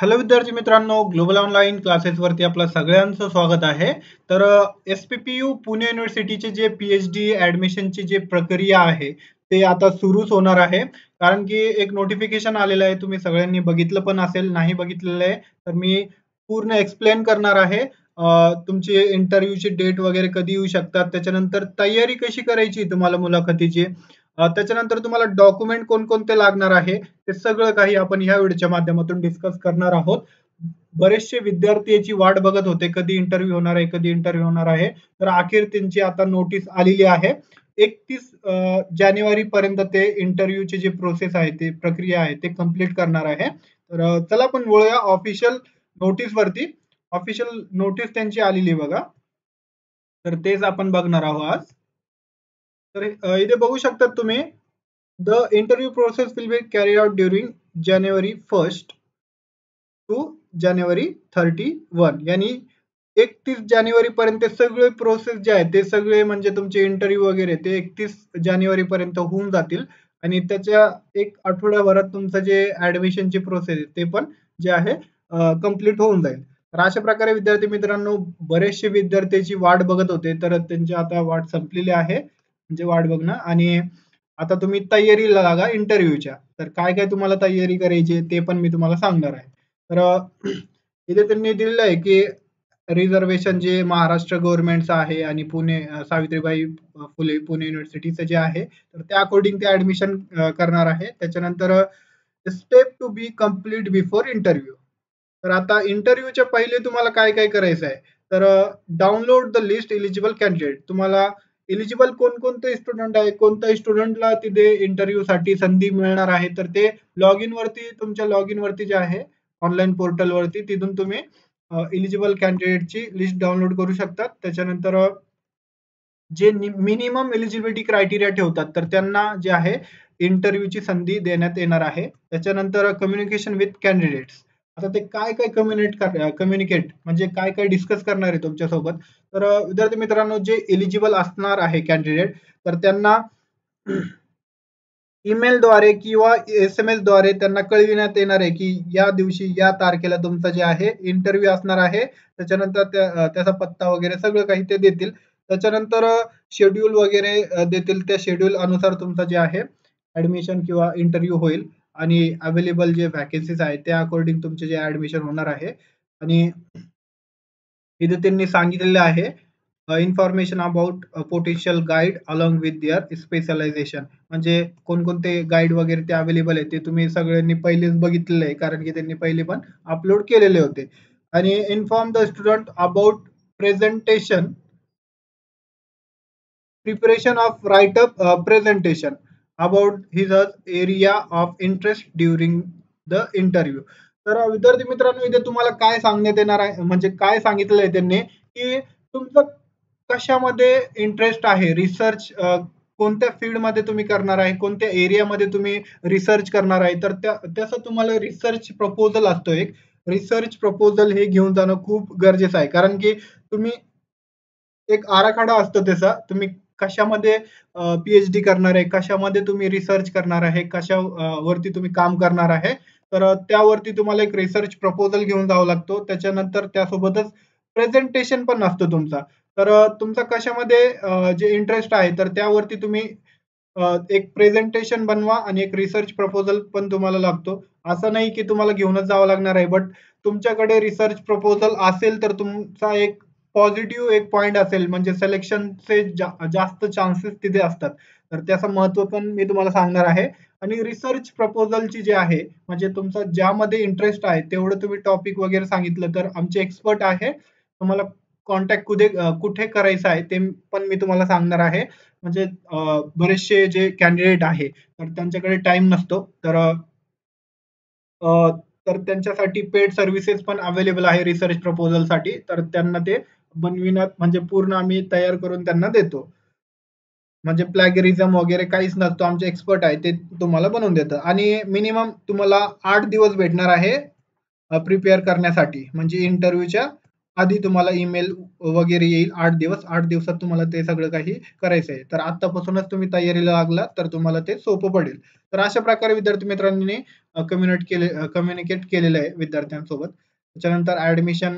Hello विद्यार्थी मित्रांनो, global online क्लासेसवरती आपलं सगळ्यांचं स्वागत आहे. तर एस-पी-पी-यू पुणे युनिव्हर्सिटीचे जे पी-एच-डी ॲडमिशनची जी प्रक्रिया आहे, ते आता सुरूच होणार आहे. कारण की एक नोटिफिकेशन आलेलं आहे. तुम्ही सगळ्यांनी बघितलं पण असेल, नाही बघितलेलं आहे, तर मी पूर्ण एक्सप्लेन करणार आहे. तुमची इंटरव्ह्यूची डेट वगैरे कधी येऊ शकतात, त्याच्यानंतर तयारी कशी करायची तुम्हाला मुलाखतीची, त्याच्यानंतर तुम्हाला डॉक्युमेंट कोणकोणते लागणार आहे, ते सगळं काही आपण ह्या व्हिडिओच्या माध्यमातून डिस्कस करणार आहोत. बरेचसे विद्यार्थी याची वाट बघत होते, कधी इंटरव्ह्यू होणार आहे, कधी इंटरव्ह्यू होणार आहे. तर अखेर त्यांची आता नोटीस आलेली आहे. 31 जानेवारी पर्यंत ते इंटरव्ह्यूची जी प्रोसेस आहे, ती प्रक्रिया आहे, ते कंप्लीट करणार आहे. तर चला आपण वळूया ऑफिशियल नोटीसवरती. ऑफिशियल नोटीस त्यांची आलेली आहे बघा. तर तेच आपण बघणार आहोत आज. तर इथे बघू शकतात तुम्ही, the interview process will be carry out during January 1st to January 31, यानी 31 जानेवारी पर्यंत सगळे प्रोसेस जे आहे ते सगळे म्हणजे तुमचे इंटरव्ह्यू वगैरे ते 31 जानेवारी पर्यंत होऊन जातील आणि त्याच्या एक आठवड्याभरात तुमचं जे ऍडमिशनची प्रोसेस आहे ते पण जे आहे कंप्लीट होऊन जाईल. तर अशा प्रकारे विद्यार्थी मित्रांनो, बरेचसे विद्यार्थ्याची वाट बघत होते, तर त्यांची आता वाट संपलेली आहे, म्हणजे वाट बघणं. आणि आता तुम्ही तयारीला लागा इंटरव्ह्यूच्या. तर काय काय तुम्हाला तयारी करायची आहे ते पण मी तुम्हाला सांगणार आहे. तर इथे त्यांनी दिलेलं आहे की रिझर्वेशन जे महाराष्ट्र गव्हर्नमेंटचं आहे आणि पुणे सावित्रीबाई फुले पुणे युनिव्हर्सिटीचं जे आहे, तर त्या अकॉर्डिंग ते ऍडमिशन करणार आहे. त्याच्यानंतर step two be complete before interview. तर आता इंटरव्ह्यूच्या पहिले तुम्हाला काय काय करायचं आहे, तर download the list eligible candidate. तुम्हाला एलिजिबल कोणकोणते स्टुडंट आहे, कोणत्याही स्टुडंटला तिथे इंटरव्ह्यूसाठी संधी मिळणार आहे, तर ते लॉग इन वरती, तुमच्या लॉग इन वरती जे आहे ऑनलाईन पोर्टल वरती, तिथून तुम्ही एलिजिबल कॅन्डिडेटची लिस्ट डाउनलोड करू शकतात. त्याच्यानंतर जे मिनिमम एलिजिबिलिटी क्रायटेरिया ठेवतात, तर त्यांना जे आहे इंटरव्ह्यूची संधी देण्यात येणार आहे. त्याच्यानंतर कम्युनिकेशन विथ कॅन्डिडेट्स. आता ते काय काय कम्युनिकेट म्हणजे काय काय डिस्कस करणार आहे तुमच्यासोबत. तर विद्यार्थी मित्रांनो, जे एलिजिबल असणार आहे कॅन्डिडेट, तर त्यांना ईमेलद्वारे किंवा एस-एम-एस द्वारे त्यांना कळविण्यात येणार आहे, की या दिवशी, या तारखेला तुमचं जे आहे इंटरव्ह्यू असणार आहे. त्याच्यानंतर त्याचा पत्ता वगैरे सगळं काही ते देतील. त्याच्यानंतर शेड्यूल वगैरे देतील. त्या शेड्यूल अनुसार तुमचं जे आहे ॲडमिशन किंवा इंटरव्ह्यू होईल आणि अवेलेबल जे व्हॅकन्सीज आहेत, त्या अकॉर्डिंग तुमचे जे ॲडमिशन होणार आहे. आणि इथे त्यांनी सांगितलेलं आहे information about potential guide along with their specialization. म्हणजे कोणकोणते गाईड वगैरे ते अवेलेबल आहे, ते तुम्ही सगळ्यांनी पहिलेच बघितलेलं आहे, कारण की त्यांनी पहिले पण अपलोड केलेले होते. आणि inform the student about presentation, preparation of write-up presentation about his area of interest during the interview. तर विद्यार्थी मित्रांनो, इथे तुम्हाला काय सांगण्यात येणार आहे, म्हणजे काय सांगितलं आहे त्यांनी, की तुमचं कशामध्ये इंटरेस्ट आहे, रिसर्च कोणत्या फील्डमध्ये तुम्ही करणार आहे, कोणत्या एरियामध्ये तुम्ही रिसर्च करणार आहे, तर त्याचं तुम्हाला रिसर्च प्रपोजल असतो एक. रिसर्च प्रपोजल हे घेऊन जाणं खूप गरजेचं आहे, कारण की तुम्ही एक आराखडा असतो त्याचा, तुम्ही कशामध्ये पी-एच-डी करणार आहे, कशामध्ये तुम्ही रिसर्च करणार आहे, कशा वरती तुम्ही काम करणार आहे. तर त्यावरती तुम्हाला एक रिसर्च प्रपोजल घेऊन जावं लागतो. त्याच्यानंतर त्यासोबतच प्रेझेंटेशन पण असतो तुमचा. तर तुमचा कशामध्ये जे इंटरेस्ट आहे, तर त्यावरती तुम्ही एक प्रेझेंटेशन बनवा आणि एक रिसर्च प्रपोजल पण तुम्हाला लागतो. असं नाही की तुम्हाला घेऊनच जावं लागणार आहे, बट तुमच्याकडे रिसर्च प्रपोजल असेल तर तुमचा एक पॉझिटिव्ह एक पॉइंट असेल, म्हणजे सिलेक्शनचे जास्त चान्सेस तिथे असतात. तर त्याचं महत्त्व पण मी तुम्हाला सांगणार आहे. आणि रिसर्च प्रपोजलची जे आहे, म्हणजे तुमचा ज्यामध्ये इंटरेस्ट आहे तेवढं तुम्ही टॉपिक वगैरे सांगितलं, तर आमचे एक्सपर्ट आहे. तुम्हाला कॉन्टॅक्ट कुठे करायचं आहे ते पण मी तुम्हाला सांगणार आहे. म्हणजे बरेचसे जे कॅन्डिडेट आहे, तर त्यांच्याकडे टाईम नसतो. तर तर त्यांच्यासाठी पेड सर्व्हिसेस पण अवेलेबल आहे रिसर्च प्रपोजलसाठी. तर त्यांना ते बनविण्यात म्हणजे पूर्ण आम्ही तयार करून त्यांना देतो. म्हणजे प्लॅगरिझम वगैरे काहीच नसतो. आमचे एक्सपर्ट आहे ते तुम्हाला बनवून देतं. आणि मिनिमम तुम्हाला 8 दिवस भेटणार आहे प्रिपेअर करण्यासाठी, म्हणजे इंटरव्ह्यूच्या आधी तुम्हाला ईमेल वगैरे येईल 8 दिवस. 8 दिवसात तुम्हाला ते सगळं काही करायचं आहे. तर आत्तापासूनच तुम्ही तयारीला लागलात तर तुम्हाला ते सोपं पडेल. तर अशा प्रकारे विद्यार्थी मित्रांनी कम्युनिकेट केलेलं आहे विद्यार्थ्यांसोबत. त्याच्यानंतर ॲडमिशन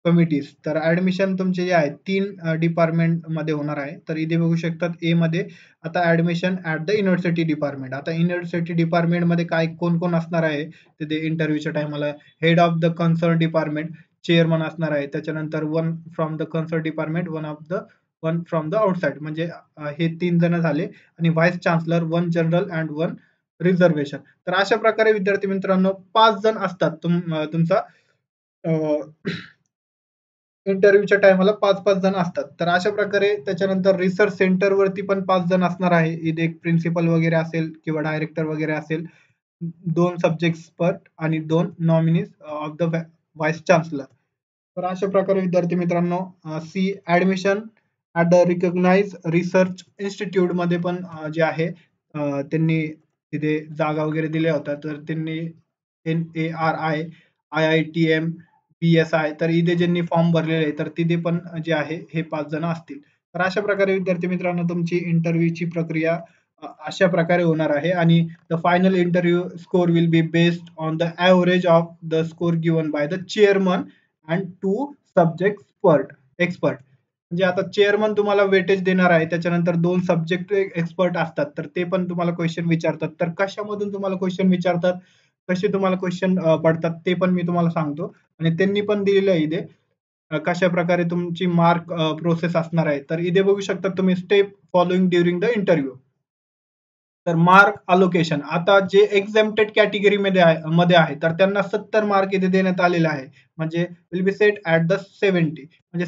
कमिटीज. तर ॲडमिशन तुमचे जे आहेत 3 डिपार्टमेंटमध्ये होणार आहे. तर इथे बघू शकतात मध्ये आता admission at the university department. आता युनिव्हर्सिटी डिपार्टमेंटमध्ये काय कोण-कोण असणार आहे तिथे इंटरव्ह्यूच्या टायमाला head of the concern department chairman असणार आहे. त्याच्यानंतर one from the concern department, one from the outside. म्हणजे हे 3 जण झाले आणि vice chancellor, one general and one reservation. तर अशा प्रकारे विद्यार्थी मित्रांनो 5 जण असतात तुमचा इंटरव्ह्यूच्या टायमाला 5-5 जण असतात. तर अशा प्रकारे त्याच्यानंतर रिसर्च सेंटरवरती पण 5 जण असणार आहे. इथे एक प्रिन्सिपल वगैरे असेल किंवा डायरेक्टर वगैरे असेल. 2 सब्जेक्ट एक्सपर्ट आणि 2 nominees of the vice chancellor. तर अशा प्रकारे विद्यार्थी मित्रांनो C admission at the recognize research इन्स्टिट्यूटमध्ये पण जे आहे त्यांनी तिथे जागा वगैरे दिल्या होत्या. तर त्यांनी NARI, IITM, PSI तर इथे ज्यांनी फॉर्म भरलेले आहे तर तिथे पण जे आहे हे 5 जण असतील. तर अशा प्रकारे विद्यार्थी मित्रांनो तुमची इंटरव्ह्यूची प्रक्रिया अशा प्रकारे होणार आहे आणि the final interview score will be based on the average of the score given by the chairman and 2 subject expert. म्हणजे आता चेअरमन तुम्हाला वेटेज देणार आहे. त्याच्यानंतर 2 सब्जेक्ट एक्सपर्ट असतात. तर ते पण तुम्हाला क्वेशन विचारतात. तर कशामधून तुम्हाला क्वेशन विचारतात, कसे तुम्हाला क्वेशन पडतात ते पण मी तुम्हाला सांगतो आणि त्यांनी पण दिलेलं आहे इथे. कशाप्रकारे तुमची मार्क प्रोसेस असणार आहे. तर इथे बघू शकता तुम्ही step following during the interview. तर मार्क अलोकेशन आता जे एक्झेम्प्टेड कॅटेगरीमध्ये मध्ये आहे तर त्यांना 70 मार्क इथे देण्यात आलेले आहे. म्हणजे will be set at the 70. म्हणजे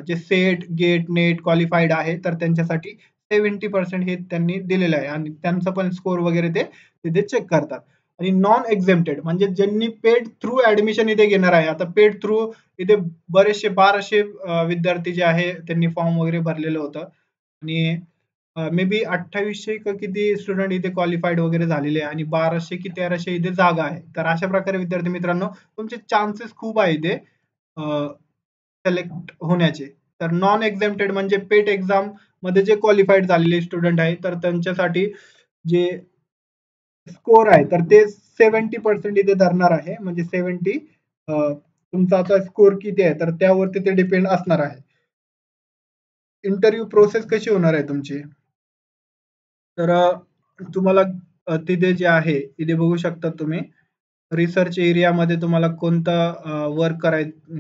जे सेट, गेट, नेट क्वालिफाईड आहे तर त्यांच्यासाठी 70% हे त्यांनी दिलेलं आहे आणि त्यांचा पण स्कोर वगैरे ते तिथे चेक करतात. आणि नॉन एक्झेम्प्टेड म्हणजे ज्यांनी पेड थ्रू ऍडमिशन इथे घेणार आहे. आता पेड थ्रू इथे बरेचसे 1200 विद्यार्थी जे आहे त्यांनी फॉर्म वगैरे भरलेलं होतं आणि मे बी 2800 का किती स्टुडंट इथे क्वालिफाईड वगैरे झालेले आहे आणि 1200 की 1300 इथे जागा आहे. तर अशा प्रकारे विद्यार्थी मित्रांनो तुमचे चान्सेस खूप आहे इथे सिलेक्ट होण्याचे. तर नॉन एक्झेम्प्टेड म्हणजे पेट एक्झाम मध्ये जे क्वालिफाईड झालेले स्टुडंट आहे तर त्यांच्यासाठी जे स्कोर आहे तर ते 70% इथे धरणार आहे. म्हणजे 70 तुमचा आता स्कोर किती आहे तर त्यावरती ते डिपेंड असणार आहे. इंटरव्ह्यू प्रोसेस कशी होणार आहे तुमची? तर तुम्हाला तिथे जे आहे, इथे बघू शकता तुम्ही रिसर्च एरियामध्ये तुम्हाला कोणतं वर्क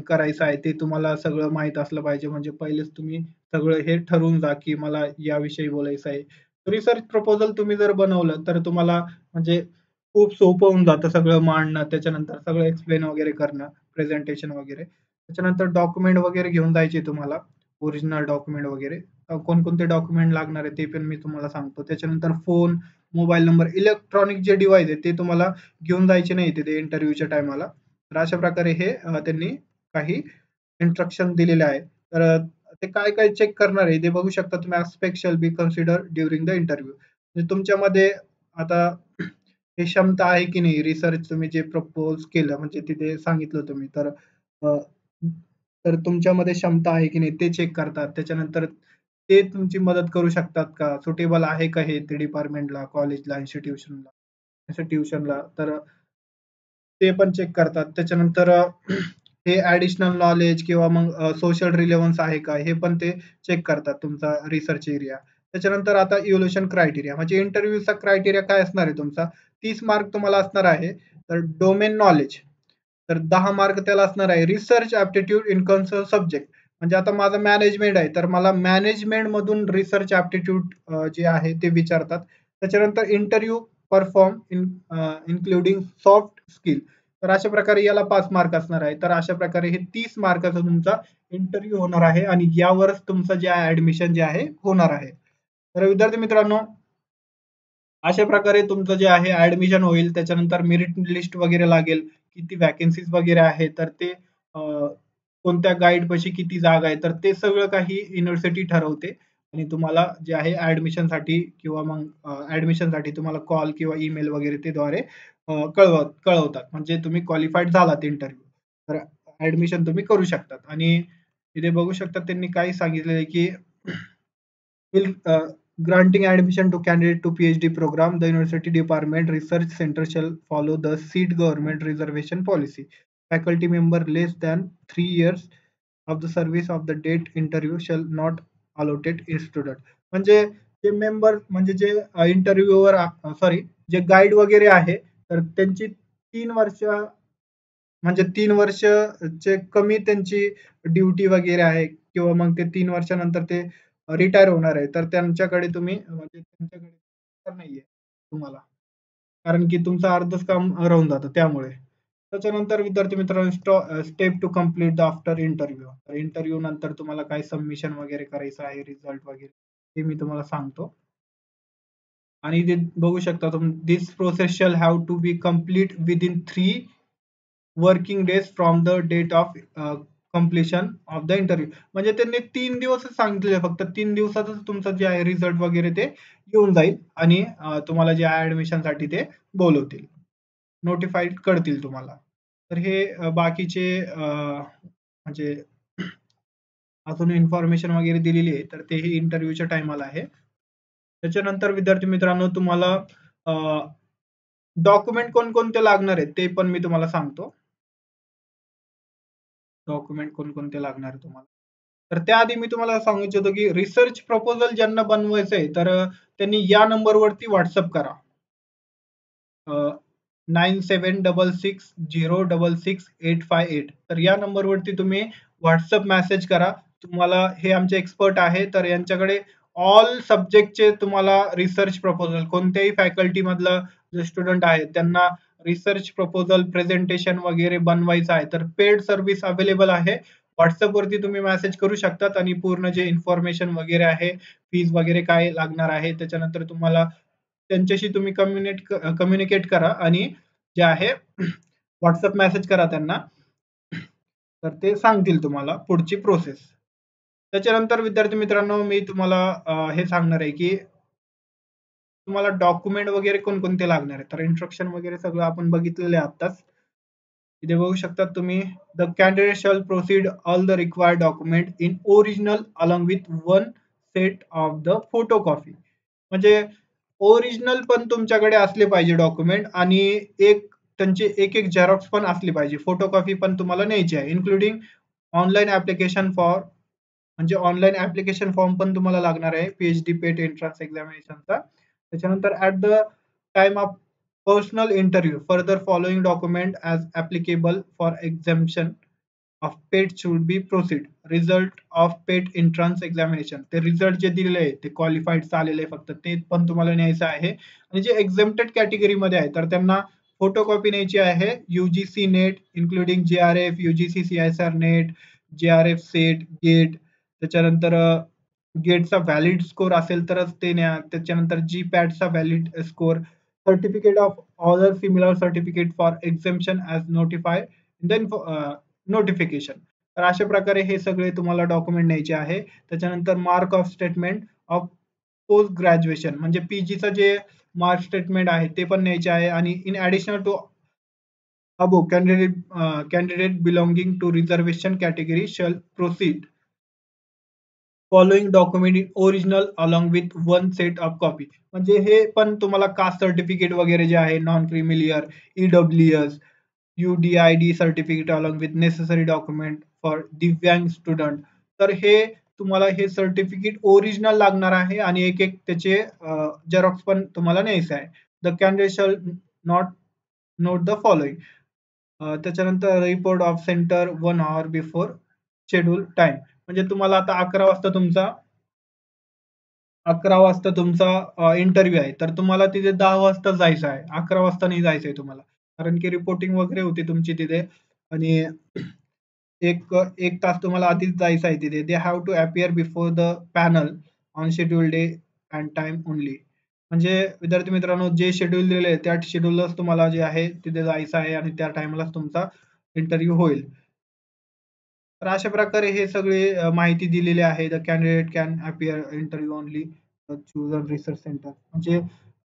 करायचं आहे ते तुम्हाला सगळं माहीत असलं पाहिजे. म्हणजे पहिलेच तुम्ही सगळं हे ठरवून जा, की मला याविषयी बोलायचं आहे. रिसर्च प्रपोजल तुम्ही जर बनवलं तर तुम्हाला म्हणजे खूप सोपं होऊन जातं सगळं मांडणं, त्याच्यानंतर सगळं एक्सप्लेन वगैरे करणं, प्रेझेंटेशन वगैरे. त्याच्यानंतर डॉक्युमेंट वगैरे घेऊन जायचे तुम्हाला, ओरिजिनल डॉक्युमेंट वगैरे. कोणकोणते डॉक्युमेंट लागणार आहे ते पण मी तुम्हाला सांगतो. त्याच्यानंतर फोन, मोबाईल नंबर, इलेक्ट्रॉनिक जे डिव्हाइस आहे ते तुम्हाला घेऊन जायचे नाही तिथे इंटरव्ह्यूच्या टायमाला. तर अशा प्रकारे हे त्यांनी काही इन्स्ट्रक्शन दिलेले आहे. तर ते काय-काय चेक करणार आहे ते बघू शकता तुम्ही. Aspect shall be consider during the interview. म्हणजे तुमच्यामध्ये आता हे क्षमता आहे की नाही रिसर्च तुम्ही जे प्रपोज केलं म्हणजे तिथे सांगितलं तुम्ही अ, तर तुमच्यामध्ये क्षमता आहे की नाही ते चेक करतात. त्याच्यानंतर ते तुमची मदत करू शकतात का? सुटेबल आहे का हे ते डिपार्टमेंटला, कॉलेजला, इन्स्टिट्यूशनला. तर ते पण चेक करतात. त्याच्यानंतर हे ॲडिशनल नॉलेज किंवा मग सोशल रिलेव्हन्स आहे का? हे पण ते चेक करतात तुमचा रिसर्च एरिया. त्याच्यानंतर आता इव्हॅल्युएशन क्रायटेरिया म्हणजे इंटरव्ह्यूचा क्रायटेरिया काय असणार आहे तुमचा? 30 मार्क तुम्हाला असणार आहे. तर डोमेन नॉलेज तर 10 मार्क त्याला असणार आहे. Research aptitude in concern subject म्हणजे आता माझं मॅनेजमेंट आहे, तर मला मॅनेजमेंटमधून रिसर्च ॲप्टिट्यूड जे आहे ते विचारतात. त्याच्यानंतर interview perform including soft skill तर अशा प्रकारे याला 5 मार्क असणार आहे. तर अशा प्रकारे हे 30 मार्काचा तुमचा इंटरव्ह्यू होणार आहे आणि यावरच तुमचं जे ॲडमिशन जे आहे होणार आहे. तर विद्यार्थी मित्रांनो, अशा प्रकारे तुमचं जे आहे ॲडमिशन होईल. त्याच्यानंतर मेरिट लिस्ट वगैरे लागेल. किती व्हॅकन्सीज वगैरे आहे तर ते कोणत्या गाईडपाशी किती जागा आहे तर ते सगळं काही युनिव्हर्सिटी ठरवते आणि तुम्हाला जे आहे ॲडमिशनसाठी किंवा मग ॲडमिशनसाठी तुम्हाला कॉल किंवा ईमेल वगैरे ते द्वारे कळवतात. म्हणजे तुम्ही क्वालिफाईड झालात इंटरव्ह्यू. तर ऍडमिशन तुम्ही करू शकतात. आणि इथे बघू शकता त्यांनी काय सांगितलेलं आहे की will granting admission to candidate to PhD program, the university department research center shall follow the seat government reservation policy. Faculty member less than 3 years of the service of the date interview shall not allotted in student. म्हणजे जे member म्हणजे जे interviewer sorry जे guide वगैरे आहे तर त्यांची 3 वर्ष म्हणजे 3 वर्षचे कमी त्यांची ड्युटी वगैरे आहे किंवा मग ते 3 वर्षानंतर ते रिटायर होणार आहे तर त्यांच्याकडे तुम्ही म्हणजे त्यांच्याकडे तर नाहीये तुम्हाला कारण की तुमचं अर्धच काम राहून जातं त्यामुळे. त्याच्यानंतर विद्यार्थी मित्रांनो step two complete the after interview. तर इंटरव्ह्यू नंतर तुम्हाला काय सबमिशन वगैरे करायचं आहे, रिझल्ट वगैरे ते मी तुम्हाला सांगतो. आणि ते बघू शकता तुम्ही this process shall have to be complete within 3 working days from the date of completion of the interview. म्हणजे त्यांनी 3 दिवसच सांगितले फक्त 3 दिवसातच तुमचं जे आहे रिझल्ट वगैरे ते येऊन जाईल आणि तुम्हाला जे आहे ऍडमिशनसाठी ते बोलवतील. नोटिफाईड करतील तुम्हाला. तर हे बाकीचे म्हणजे अजून इन्फॉर्मेशन वगैरे दिलेली आहे तर तेही इंटरव्ह्यूच्या टायमाला आहे. त्याच्यानंतर विद्यार्थी मित्रांनो तुम्हाला डॉक्युमेंट कोणकोणते लागणार आहेत ते पण मी तुम्हाला सांगतो. डॉक्युमेंट कोणकोणते लागणार आहे तुम्हाला. तर त्याआधी मी तुम्हाला सांगू इच्छितो की रिसर्च प्रपोजल ज्यांना बनवायचं आहे तर त्यांनी या नंबरवरती व्हॉट्सअप करा. 9766066858 तर या नंबरवरती तुम्ही व्हॉट्सअप मेसेज करा. तुम्हाला हे आमचे एक्सपर्ट आहे तर यांच्याकडे ऑल सब्जेक्टचे तुम्हाला रिसर्च प्रपोजल कोणत्याही फॅकल्टी मधलं जे स्टुडंट आहेत त्यांना रिसर्च प्रपोजल प्रेझेंटेशन वगैरे बनवायचं आहे तर पेड सर्व्हिस अवेलेबल आहे. WhatsApp वरती तुम्ही मेसेज करू शकतात आणि पूर्ण जे इन्फॉर्मेशन वगैरे आहे, फीज वगैरे काय लागणार आहे, त्याच्यानंतर तुम्हाला त्यांच्याशी तुम्ही कम्युनिकेट करा आणि जे आहे WhatsApp मेसेज करा त्यांना. तर ते सांगतील तुम्हाला पुढची प्रोसेस. त्याच्यानंतर विद्यार्थी मित्रांनो मी तुम्हाला हे सांगणार आहे की तुम्हाला डॉक्युमेंट वगैरे कोणकोणते लागणार आहे. तर इन्स्ट्रक्शन वगैरे सगळं आपण बघितलेलं आहे आत्ताच. इथे बघू शकता तुम्ही the candidate shall proceed all the required document in original along with one set of the photo copy. म्हणजे ओरिजिनल पण तुमच्याकडे असले पाहिजे डॉक्युमेंट आणि एक त्यांची एक झेरॉक्स पण असली पाहिजे. फोटोकॉपी पण तुम्हाला न्यायची आहे. इन्क्लुडिंग ऑनलाईन ॲप्लिकेशन फॉर म्हणजे ऑनलाईन ॲप्लिकेशन फॉर्म पण तुम्हाला लागणार आहे पी-एच-डी पेट एंट्रन्स एक्झामिनेशनचा. त्याच्यानंतर at the time of personal interview further following document as applicable for exemption of PET should be proceed. Result of PET entrance examination ते result जे दिलेले आहे ते क्वालिफाईड आलेले आहे फक्त ते पण तुम्हाला न्यायचं आहे. आणि जे एक्झेम्प्टेड कॅटेगरीमध्ये आहे तर त्यांना फोटोकॉपी न्यायची आहे. UGC NET including JRF, UGC CSR NET, JRF SET, GATE त्याच्यानंतर गेटचा व्हॅलिड स्कोर असेल तरच ते न्या. त्याच्यानंतर GPATचा valid score, certificate of other similar certificate for exemption as notify in the notification. तर अशा प्रकारे हे सगळे तुम्हाला डॉक्युमेंट न्यायचे आहे. त्याच्यानंतर mark of statement of post graduation म्हणजे पीजीचं जे मार्क स्टेटमेंट आहे ते पण न्यायचे आहे आणि in additional to above candidate belonging to reservation category shall proceed following document in original along with one set of copy. म्हणजे हे पण तुम्हाला कास्ट सर्टिफिकेट वगैरे जे आहे non creamy layer, EWS, UDID certificate along with necessary document for दिव्यांग student. तर हे तुम्हाला हे सर्टिफिकेट ओरिजिनल लागणार आहे आणि एक त्याचे झेरॉक्स पण तुम्हाला न्यायचं आहे. The candidate shall not note the following. त्याच्यानंतर report of centre 1 hour before schedule time. म्हणजे तुम्हाला आता 11 वाजता तुमचा इंटरव्ह्यू आहे तर तुम्हाला तिथे 10 वाजता जायचं आहे. 11 वाजता नाही जायचंय तुम्हाला कारण की रिपोर्टिंग वगैरे होती तुमची तिथे आणि एक एक तास तुम्हाला आधीच जायचं आहे तिथे. They have to appear before the panel on schedule day and time only. म्हणजे विद्यार्थी मित्रांनो जे शेड्यूल दिलेले आहे त्या शेड्यूलच तुम्हाला जे आहे तिथे जायचं आहे आणि त्या टायमालाच तुमचा इंटरव्ह्यू होईल. तर अशा प्रकारे हे सगळे माहिती दिलेली आहे. The candidate can appear interview only choose research centre. म्हणजे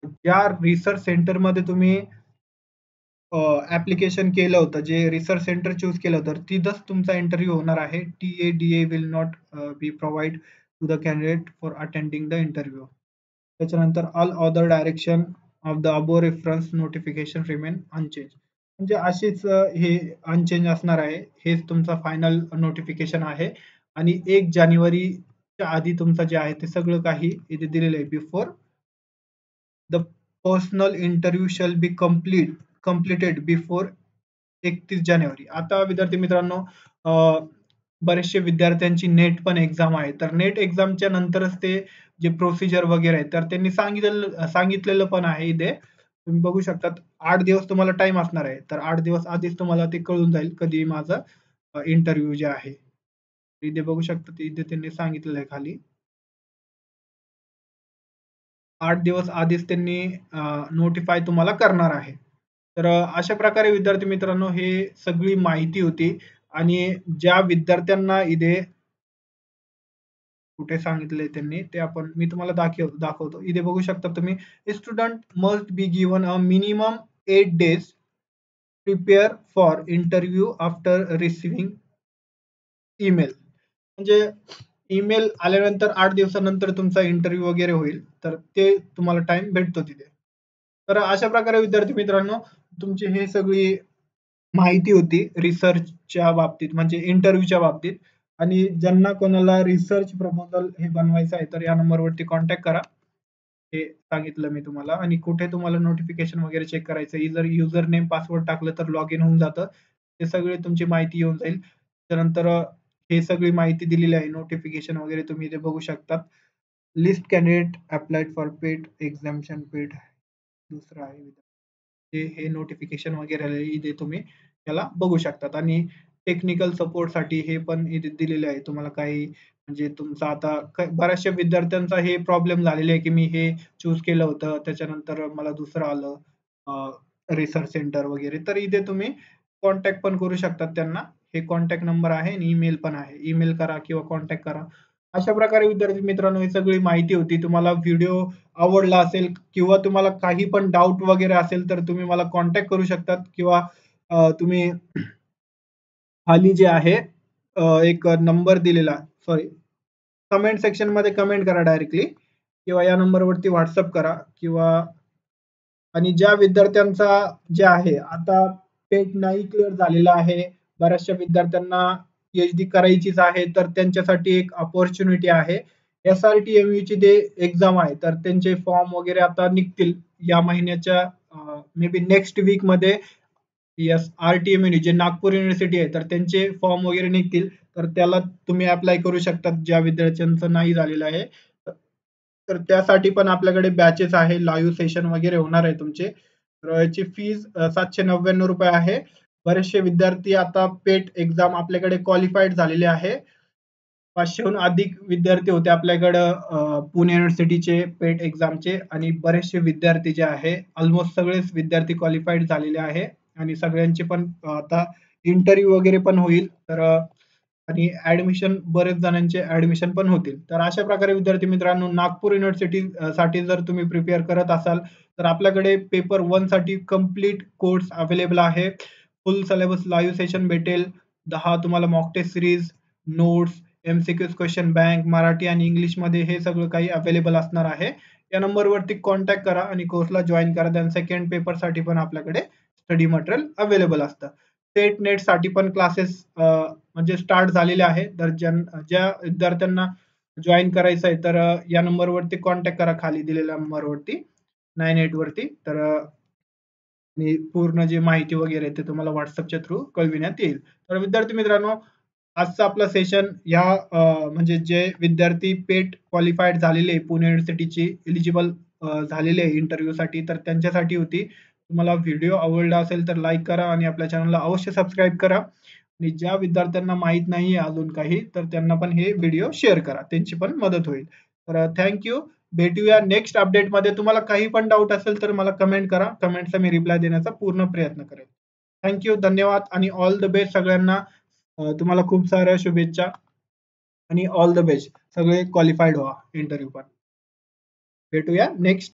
ज्या रिसर्च सेंटरमध्ये तुम्ही ऍप्लिकेशन केलं होतं, जे रिसर्च सेंटर चूज केलं होतं, तिथंच तुमचा इंटरव्ह्यू होणार आहे. TA will not be provide to the candidate for attending the interview. त्याच्यानंतर all other direction of the above reference notification remain unchange. म्हणजे अशीच हे अनचेंज असणार आहे. हेच तुमचं फायनल नोटिफिकेशन आहे आणि 1 जानेवारीच्या आधी तुमचं जे आहे ते सगळं काही इथे दिलेलं आहे. Before the personal interview shall be completed before 31 जानेवारी. आता विद्यार्थी मित्रांनो, बरेचशे विद्यार्थ्यांची नेट पण एक्झाम आहे. तर नेट एक्झामच्या नंतरच ते जे प्रोसिजर वगैरे आहे, तर त्यांनी सांगितलेलं पण आहे इथे. तुम्ही बघू शकतात 8 दिवस तुम्हाला टाईम असणार आहे. तर 8 दिवस आधीच तुम्हाला ते कळून जाईल कधी माझा इंटरव्ह्यू जे आहे. इथे बघू शकता इथे त्यांनी सांगितलेलं आहे खाली. 8 दिवस आधीच त्यांनी नोटिफाय तुम्हाला करणार आहे. तर अशा प्रकारे विद्यार्थी मित्रांनो हे सगळी माहिती होती आणि ज्या विद्यार्थ्यांना इथे कुठे सांगितले त्यांनी ते आपण मी तुम्हाला दाखवतो. इथे बघू शकता तुम्ही student must be given a minimum 8 days prepare for interview after receiving email. म्हणजे ईमेल आल्यानंतर 8 दिवसानंतर तुमचा इंटरव्ह्यू वगैरे होईल. तर ते तुम्हाला टाईम भेटतो तिथे. तर अशा प्रकारे विद्यार्थी मित्रांनो तुमची ही सगळी माहिती होती रिसर्चच्या बाबतीत म्हणजे इंटरव्ह्यूच्या बाबतीत. आणि ज्यांना कोणाला रिसर्च प्रपोजल हे बनवायचं आहे तर या नंबरवरती कॉन्टॅक्ट करा. हे सांगितलं मी तुम्हाला आणि कुठे तुम्हाला नोटिफिकेशन वगैरे चेक करायचं आहे. जर युजर नेम पासवर्ड टाकलं तर लॉग इन होऊन जातं. ते सगळे तुमची माहिती येऊन जाईल. त्यानंतर हे सगळी माहिती दिलेली आहे. नोटिफिकेशन वगैरे तुम्ही इथे बघू शकता. List candidate applied for paid examination paid दुसरं आहे. हे नोटिफिकेशन वगैरे इथे तुम्ही त्याला बघू शकतात आणि टेक्निकल सपोर्टसाठी हे पण इथे दिलेले आहे. तुम्हाला काही म्हणजे तुमचा आता बऱ्याचशा विद्यार्थ्यांचा हे प्रॉब्लेम झालेले आहे, की मी हे चूज केलं होतं, त्याच्यानंतर मला दुसरं आलं रिसर्च सेंटर वगैरे. तर इथे तुम्ही कॉन्टॅक्ट पण करू शकतात त्यांना. हे कॉन्टॅक्ट नंबर आहे आणि ईमेल पण आहे. ईमेल करा किंवा कॉन्टॅक्ट करा. अशा प्रकारे विद्यार्थी मित्रांनो ही सगळी माहिती होती. तुम्हाला व्हिडिओ आवडला असेल किंवा तुम्हाला काही पण डाऊट वगैरे असेल तर तुम्ही मला कॉन्टॅक्ट करू शकतात किंवा तुम्ही खाली जे आहे एक नंबर दिलेला सॉरी कमेंट सेक्शनमध्ये कमेंट करा डायरेक्टली किंवा या नंबरवरती व्हॉट्सअप करा किंवा आणि ज्या विद्यार्थ्यांचा जे आहे आता पेट नाही क्लिअर झालेला आहे, बऱ्याचशा विद्यार्थ्यांना पीएचडी करायचीच आहे, तर त्यांच्यासाठी एक अपॉर्च्युनिटी आहे. SRTMU ची ते एक्झाम आहे, तर त्यांचे फॉर्म वगैरे आता निघतील या महिन्याच्या मे बी नेक्स्ट वीकमध्ये. येस, RTMU जे नागपूर युनिव्हर्सिटी आहे, तर त्यांचे फॉर्म वगैरे निघतील. तर त्याला तुम्ही अप्लाय करू शकता ज्या विद्यार्थ्यांचं नाही झालेलं आहे. तर त्यासाठी पण आपल्याकडे बॅचेस आहे, लाईव्ह सेशन वगैरे होणार आहे तुमचे. तर याची फीज ₹799 आहे. बरेचसे विद्यार्थी आता पेट एक्झाम आपल्याकडे क्वालिफाईड झालेले आहे. 500हून अधिक विद्यार्थी होते आपल्याकडं पुणे युनिव्हर्सिटीचे पेट एक्झामचे आणि बरेचसे विद्यार्थी जे आहे ऑलमोस्ट सगळेच विद्यार्थी क्वालिफाईड झालेले आहे आणि सगळ्यांचे पण आता इंटरव्ह्यू वगैरे पण होईल. तर आणि ऍडमिशन बरेच जणांचे ऍडमिशन पण होतील. तर अशा प्रकारे विद्यार्थी मित्रांनो नागपूर युनिव्हर्सिटी साठी जर तुम्ही प्रिपेअर करत असाल तर आपल्याकडे पेपर 1 साठी कंप्लीट कोर्स अवेलेबल आहे. फुल सिलेबस लाईव्ह सेशन भेटेल. 10 तुम्हाला mock test series, notes, MCQs question bank, Marathi आणि इंग्लिशमध्ये हे सगळं काही अवेलेबल असणार आहे. या नंबरवरती कॉन्टॅक्ट करा आणि कोर्सला जॉईन करा. देन सेकंड पेपरसाठी पण आपल्याकडे स्टडी मटेरियल अवेलेबल असतं. सेट नेटसाठी पण क्लासेस म्हणजे स्टार्ट झालेले आहे. तर ज्या विद्यार्थ्यांना जॉईन करायचं आहे तर या नंबरवरती कॉन्टॅक्ट करा खाली दिलेल्या नंबरवरती 98 वरती. तर आणि पूर्ण जी माहिती वगैरे ते तुम्हाला WhatsAppच्या थ्रू कळविण्यात येईल. तर विद्यार्थी मित्रांनो आजचं आपलं सेशन या म्हणजे जे विद्यार्थी पेट क्वालिफाईड झालेले आहे, पुणे युनिव्हर्सिटीची एलिजिबल झालेले आहे इंटरव्ह्यूसाठी तर त्यांच्यासाठी होती. तुम्हाला व्हिडिओ आवडला असेल तर लाईक करा आणि आपल्या चॅनलला अवश्य सबस्क्राईब करा. आणि ज्या विद्यार्थ्यांना माहीत नाहीये अजून काही तर त्यांना पण हे व्हिडिओ शेअर करा. त्यांची पण मदत होईल. तर भेटूया नेक्स्ट अपडेटमध्ये. तुम्हाला काही पण डाऊट असेल तर मला कमेंट करा. कमेंटचा मी रिप्लाय देण्याचा पूर्ण प्रयत्न करेन. धन्यवाद आणि ऑल द बेस्ट सगळ्यांना. तुम्हाला खूप साऱ्या शुभेच्छा आणि ऑल द बेस्ट. सगळे क्वालिफाईड व्हा इंटरव्ह्यू पण. भेटूया नेक्स्ट